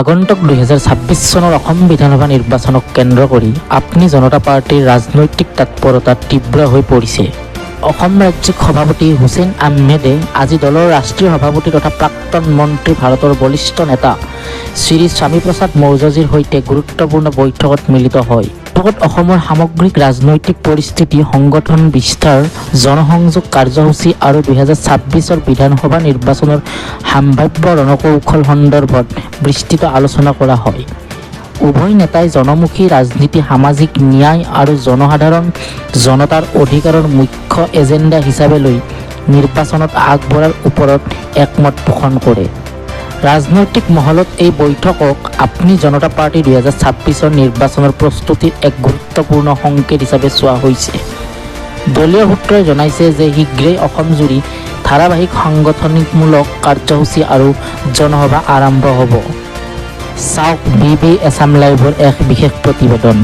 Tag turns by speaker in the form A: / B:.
A: আগন্তুক 2026 চনৰ অসম বিধানসভা নিৰ্বাচনক কেন্দ্ৰ কৰি আপনি জনতা পাৰ্টিৰ ৰাজনৈতিক তৎপৰতা তীব্ৰ হৈ পৰিছে। অসম ৰাজ্যিক সভাপতি হুছেইন আহমেদে আজি দলৰ ৰাষ্ট্ৰীয় সভাপতি তথা প্ৰাক্তন মন্ত্ৰী ভাৰতৰ বলিষ্ঠ নেতা শ্ৰী স্বামী প্ৰসাদ মৌৰ্যজীৰ সৈতে গুৰুত্বপূৰ্ণ বৈঠকত মিলিত হয়। বৈঠকত অসমৰ সামগ্ৰিক ৰাজনৈতিক পৰিস্থিতি, সংগঠন বিস্তাৰ, জনসংযোগ কাৰ্যসূচী আৰু 2026 বিধানসভা নিৰ্বাচনৰ সম্ভাৱ্য ৰণকৌশল সন্দৰ্ভত বিস্তৃত আলোচনা কৰা হয়। উভয় নেতাই জনমুখী ৰাজনীতি, সামাজিক ন্যায় আৰু জনসাধাৰণ জনতাৰ অধিকাৰৰ মুখ্য এজেণ্ডা হিচাপে লৈ নিৰ্বাচনত আগবঢ়াৰ ওপৰত একমত পোষণ কৰে। ৰাজনৈতিক মহলত এই বৈঠকক আপনি জনতা পাৰ্টি 2026 নিৰ্বাচনৰ প্ৰস্তুতিৰ এক গুৰুত্বপূৰ্ণ সংকেত হিচাপে চোৱা হৈছে। দলীয় সূত্ৰই জনাইছে যে শীঘ্ৰেই অসমজুৰি ধাৰাবাহিক সাংগঠনিকমূলক কাৰ্যসূচী আৰু জনসভা আৰম্ভ হ'ব। চাওক BB আছাম লাইভৰ এক বিশেষ প্ৰতিবেদন।